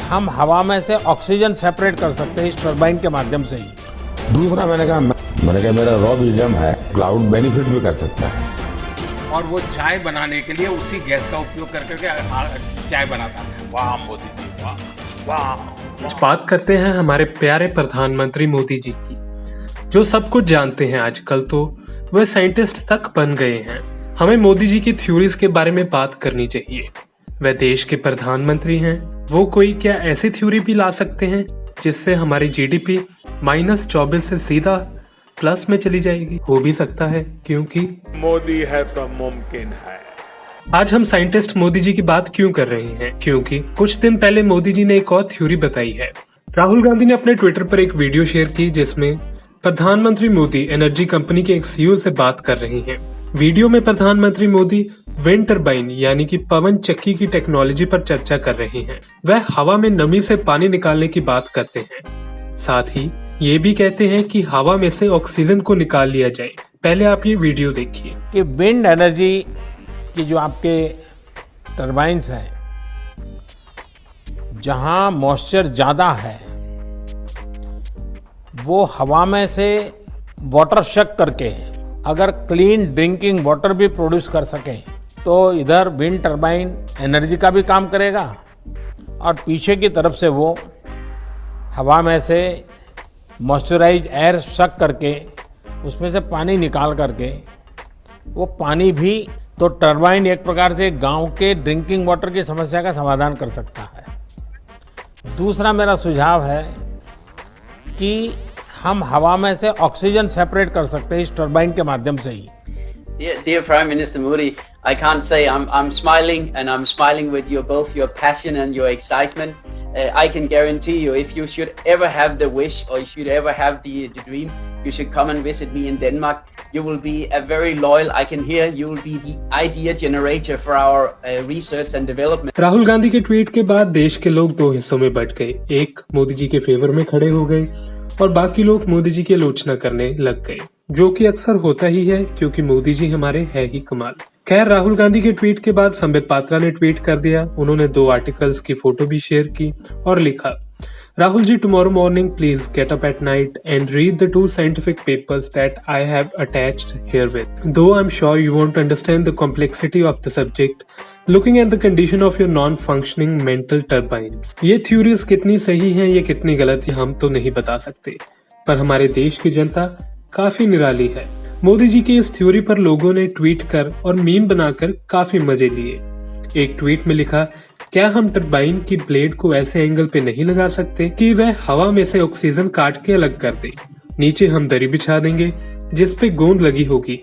हम हवा में से ऑक्सीजन सेपरेट कर सकते हैं इस टरबाइन के माध्यम से ही। दूसरा मैंने कहा मेरा रॉ मीडियम है, क्लाउड बेनिफिट भी कर सकता है। और वो चाय बनाने के लिए उसी गैस का उपयोग करके चाय बनाता है। वाह मोदी जी, वाह वाह। बात करते हैं हमारे प्यारे प्रधानमंत्री मोदी जी की, जो सब कुछ जानते हैं आजकल, तो वह साइंटिस्ट तक बन गए हैं। हमें मोदी जी की थ्योरीज के बारे में बात करनी चाहिए। वह देश के प्रधानमंत्री हैं, वो कोई क्या ऐसी थ्योरी भी ला सकते हैं जिससे हमारी जीडीपी -24 से सीधा प्लस में चली जाएगी? हो भी सकता है, क्योंकि मोदी है तो मुमकिन है। आज हम साइंटिस्ट मोदी जी की बात क्यों कर रहे हैं? क्योंकि कुछ दिन पहले मोदी जी ने एक और थ्योरी बताई है। राहुल गांधी ने अपने ट्विटर पर एक वीडियो शेयर की जिसमें प्रधानमंत्री मोदी एनर्जी कंपनी के एक सीईओ से बात कर रहे हैं। वीडियो में प्रधानमंत्री मोदी विंड टरबाइन यानी कि पवन चक्की की टेक्नोलॉजी पर चर्चा कर रहे हैं। वह हवा में नमी से पानी निकालने की बात करते हैं। साथ ही ये भी कहते हैं कि हवा में से ऑक्सीजन को निकाल लिया जाए। पहले आप ये वीडियो देखिए कि विंड एनर्जी की जो आपके टरबाइन्स हैं, जहां मॉइस्चर ज्यादा है, वो हवा में से वाटर शक करके अगर क्लीन ड्रिंकिंग वाटर भी प्रोड्यूस कर सकें तो इधर विंड टरबाइन एनर्जी का भी काम करेगा और पीछे की तरफ से वो हवा में से मॉइस्चराइज एयर शक करके उसमें से पानी निकाल करके वो पानी भी, तो टरबाइन एक प्रकार से गांव के ड्रिंकिंग वाटर की समस्या का समाधान कर सकता है। दूसरा मेरा सुझाव है कि हम हवा में से ऑक्सीजन सेपरेट कर सकते हैं इस टरबाइन के माध्यम से ही। Dear Prime Minister Modi, I can't say I'm smiling, and I'm smiling with both your passion and your excitement. I can guarantee you, if you should ever have the wish or you should ever have the dream, you should come and visit me in Denmark. You will be a very loyal, I can hear, you will be the idea generator for our research and development. Rahul Gandhi के tweet के बाद देश के लोग दो हिस्सों में बंट गए। एक मोदी जी के फेवर में खड़े हो गए और बाकी लोग मोदी जी की आलोचना करने लग गए, जो कि अक्सर होता ही है क्योंकि मोदी जी हमारे है ही कमाल। खैर, राहुल गांधी के ट्वीट के बाद संबित पात्रा ने ट्वीट कर दिया। उन्होंने 2 आर्टिकल्स की फोटो भी शेयर की और लिखा, Rahul ji, tomorrow morning please get up at night and read the 2 scientific papers that I have attached herewith. Though I'm sure you won't understand the complexity of the subject, looking at the condition of your non-functioning mental turbines. ये theories कितनी सही हैं, ये कितनी गलत है, हम तो नहीं बता सकते, पर हमारे देश की जनता काफी निराली है। मोदी जी की इस थ्योरी पर लोगों ने ट्वीट कर और मीम बनाकर काफी मजे लिए। एक ट्वीट में लिखा, क्या हम टरबाइन की ब्लेड को ऐसे एंगल पे नहीं लगा सकते कि वह हवा में से ऑक्सीजन काट के अलग कर दे? नीचे हम दरी बिछा देंगे जिस पे गोंद लगी होगी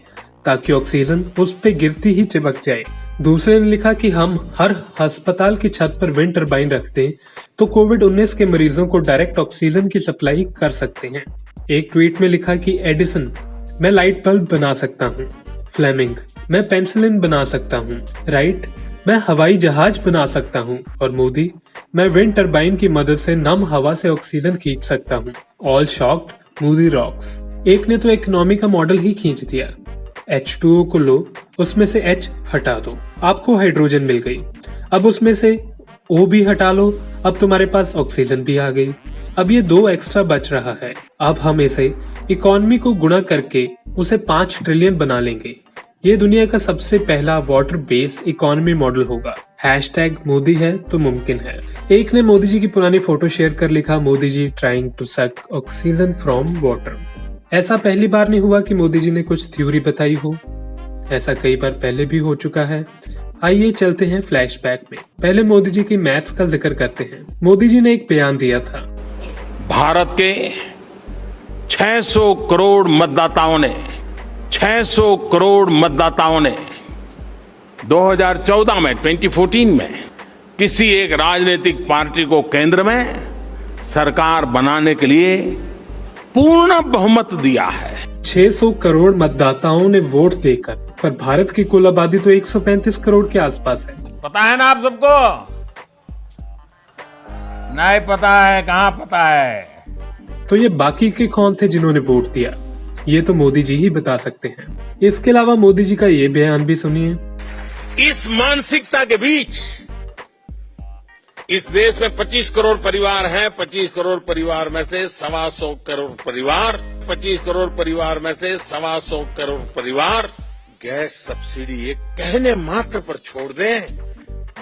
ताकि ऑक्सीजन उस पे गिरती ही चिपक जाए। दूसरे ने लिखा कि हम हर अस्पताल की छत पर विंड टरबाइन रख दें तो कोविड-19 के मरीजों को डायरेक्ट ऑक्सीजन की सप्लाई कर सकते हैं। एक ट्वीट में लिखा कि एडिसन, मैं लाइट बल्ब बना सकता हूँ। फ्लेमिंग, मैं पेंसिलिन बना सकता हूँ। राइट, मैं हवाई जहाज बना सकता हूँ। और मोदी, मैं विंड टरबाइन की मदद से नम हवा से ऑक्सीजन खींच सकता हूँ। All shocked, Modi rocks. एक ने तो इकोनॉमी का मॉडल ही खींच दिया। H2O को लो, उसमें से H हटा दो, आपको हाइड्रोजन मिल गई। अब उसमें से O भी हटा लो, अब तुम्हारे पास ऑक्सीजन भी आ गई। अब ये 2 एक्स्ट्रा बच रहा है। अब हम इसे इकोनॉमी को गुणा करके उसे 5 ट्रिलियन बना लेंगे। ये दुनिया का सबसे पहला वाटर बेस इकोनॉमी मॉडल होगा। #मोदी है तो मुमकिन है। एक ने मोदी जी की पुरानी फोटो शेयर कर लिखा, Modi ji trying to suck oxygen from water. ऐसा पहली बार नहीं हुआ कि मोदी जी ने कुछ थ्योरी बताई हो, ऐसा कई बार पहले भी हो चुका है। आइए चलते हैं फ्लैशबैक में। पहले मोदी जी की मैथ्स का जिक्र करते हैं। मोदी जी ने एक बयान दिया था, भारत के 600 करोड़ मतदाताओं ने 2014 में 2014 में किसी एक राजनीतिक पार्टी को केंद्र में सरकार बनाने के लिए पूर्ण बहुमत दिया है। 600 करोड़ मतदाताओं ने वोट देकर, पर भारत की कुल आबादी तो 135 करोड़ के आसपास है। पता है ना आप सबको? नहीं पता है? कहाँ पता है? तो ये बाकी के कौन थे जिन्होंने वोट दिया? ये तो मोदी जी ही बता सकते हैं। इसके अलावा मोदी जी का ये बयान भी सुनिए। इस मानसिकता के बीच इस देश में 25 करोड़ परिवार हैं। 25 करोड़ परिवार में से 125 करोड़ परिवार 25 करोड़ परिवार में से 125 करोड़ परिवार गैस सब्सिडी एक कहने मात्र पर छोड़ दें,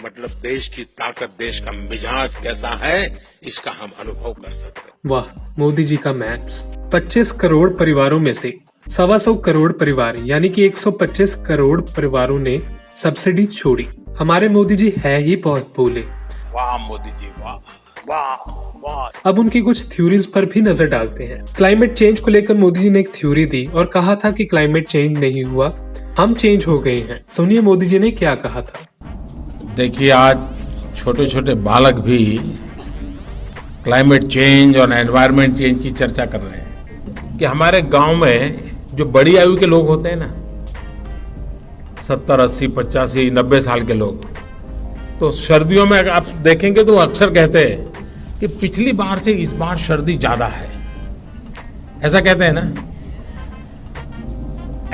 मतलब देश की ताकत, देश का मिजाज कैसा है, इसका हम अनुभव कर सकते हैं। वाह, मोदी जी का मैथ्स। 25 करोड़ परिवारों में से 125 करोड़ परिवार यानी कि 125 करोड़ परिवारों ने सब्सिडी छोड़ी। हमारे मोदी जी है ही बहुत भोले। वाह मोदी जी, वाह वाह वाह। अब उनकी कुछ थ्योरीज पर भी नजर डालते हैं। क्लाइमेट चेंज को लेकर मोदी जी ने एक थ्योरी दी और कहा था कि क्लाइमेट चेंज नहीं हुआ, हम चेंज हो गए हैं। सुनिए मोदी जी ने क्या कहा था। देखिए, आज छोटे छोटे बालक भी क्लाइमेट चेंज और एनवायरनमेंट चेंज की चर्चा कर रहे हैं कि हमारे गांव में जो बड़ी आयु के लोग होते हैं ना, 70, 80, 85, 90 साल के लोग, तो सर्दियों में आप देखेंगे तो अक्सर कहते हैं कि पिछली बार से इस बार सर्दी ज्यादा है, ऐसा कहते हैं ना।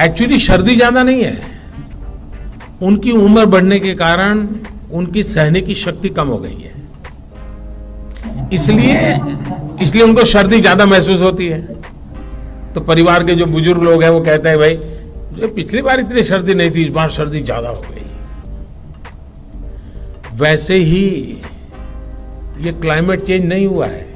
एक्चुअली सर्दी ज्यादा नहीं है, उनकी उम्र बढ़ने के कारण उनकी सहने की शक्ति कम हो गई है, इसलिए उनको सर्दी ज्यादा महसूस होती है। तो परिवार के जो बुजुर्ग लोग हैं वो कहते हैं, भाई जो पिछली बार इतनी सर्दी नहीं थी, इस बार सर्दी ज्यादा हो गई। वैसे ही ये क्लाइमेट चेंज नहीं हुआ है,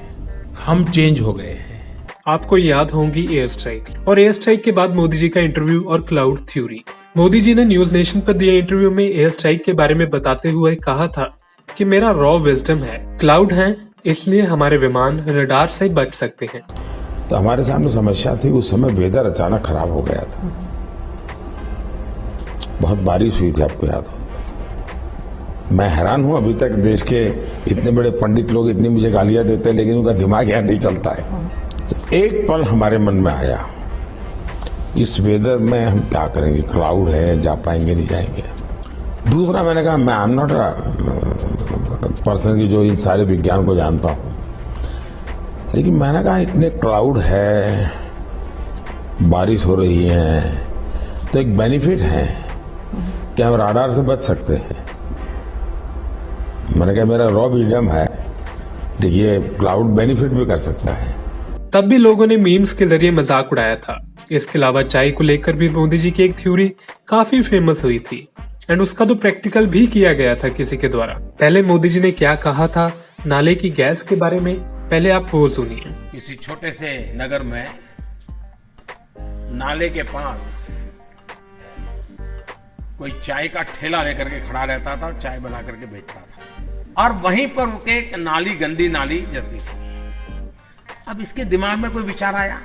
हम चेंज हो गए हैं। आपको याद होंगी एयर स्ट्राइक, और एयर स्ट्राइक के बाद मोदी जी का इंटरव्यू और क्लाउड थ्योरी। मोदी जी ने न्यूज नेशन पर दिए इंटरव्यू में एयर स्ट्राइक के बारे में बताते हुए कहा था कि मेरा रॉ विजडम है, क्लाउड है, इसलिए हमारे विमान रडार से बच सकते हैं। तो हमारे सामने समस्या थी, उस समय वेदर अचानक खराब हो गया था, बहुत बारिश हुई थी, आपको याद हो। मैं हैरान हूं, अभी तक देश के इतने बड़े पंडित लोग इतनी मुझे गालियां देते हैं, लेकिन उनका दिमाग यहाँ नहीं चलता है। तो एक पल हमारे मन में आया, इस वेदर में हम क्या करेंगे, क्लाउड है, जा पाएंगे नहीं जाएंगे। दूसरा मैंने कहा, मैं आई एम नॉट पर्सन की जो इन सारे विज्ञान को जानता हूं, लेकिन मैंने कहा इतने क्लाउड है, बारिश हो रही है, तो एक बेनिफिट है कि हम राडार से बच सकते हैं। मैंने कहा मेरा रॉ विजडम है, ये क्लाउड बेनिफिट भी कर सकता है। तब भी लोगों ने मीम्स के जरिए मजाक उड़ाया था। इसके अलावा चाय को लेकर भी मोदी जी की एक थ्योरी काफी फेमस हुई थी एंड उसका तो प्रैक्टिकल भी किया गया था किसी के द्वारा। पहले मोदी जी ने क्या कहा था नाले की गैस के बारे में, पहले आप वो सुनिए। किसी छोटे से नगर में नाले के पास कोई चाय का ठेला लेकर के खड़ा रहता था, चाय बना करके बेचता था, और वहीं पर एक नाली, गंदी नाली जाती थी। अब इसके दिमाग में कोई विचार आया,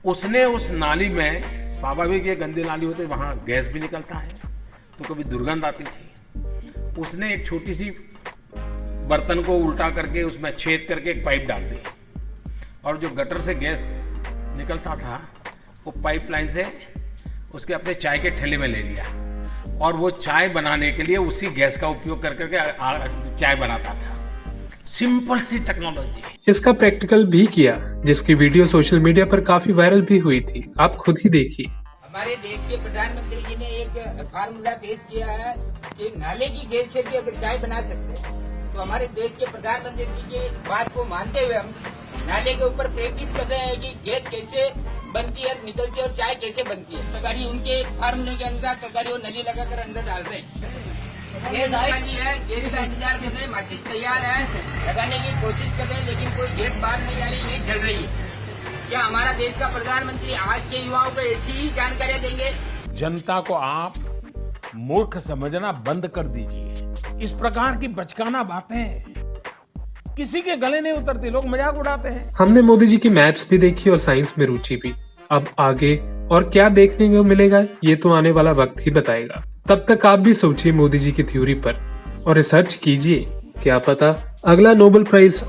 उसने उस नाली में, स्वाभाविक ये गंदी नाली होती, वहां गैस भी निकलता है तो कभी दुर्गंध आती थी। उसने एक छोटी सी बर्तन को उल्टा करके उसमें छेद करके एक पाइप डाल दी, और जो गटर से गैस निकलता था वो पाइपलाइन से उसके अपने चाय के ठेले में ले लिया, और वो चाय बनाने के लिए उसी गैस का उपयोग कर करके चाय बनाता था। सिंपल सी टेक्नोलॉजी। इसका प्रैक्टिकल भी किया, जिसकी वीडियो सोशल मीडिया पर काफी वायरल भी हुई थी, आप खुद ही देखिए। हमारे देश के प्रधानमंत्री जी ने एक फार्मूला पेश किया है कि नाले की गैस से भी अगर चाय बना सकते हैं, तो हमारे देश के प्रधानमंत्री जी की बात को मानते हुए हम नाले के ऊपर प्रैक्टिस कर रहे हैं कि गैस कैसे बनती है, निकलती है और चाय कैसे बनती है। सरकारी उनके फार्मूले के अनुसार सरकारी वो नली लगाकर अंदर डाल रहे हैं। गैस खाली है, गैस का इंतजार कर रहे हैं, माचिस तैयार है, लगाने की कोशिश कर रहे हैं, लेकिन कोई गैस बाहर नहीं आ रही, नहीं जल रही है। क्या हमारा देश का प्रधानमंत्री आज के युवाओं को ऐसी ही जानकारियां देंगे? जनता को आप मूर्ख समझना बंद कर दीजिए। इस प्रकार की बचकाना बातें किसी के गले नहीं उतरती, लोग मजाक उड़ाते हैं। हमने मोदी जी की मैथ्स भी देखी और साइंस में रुचि भी। अब आगे और क्या देखने को मिलेगा ये तो आने वाला वक्त ही बताएगा। तब तक आप भी सोचिए मोदी जी की थ्योरी पर और रिसर्च कीजिए, क्या पता अगला नोबेल प्राइज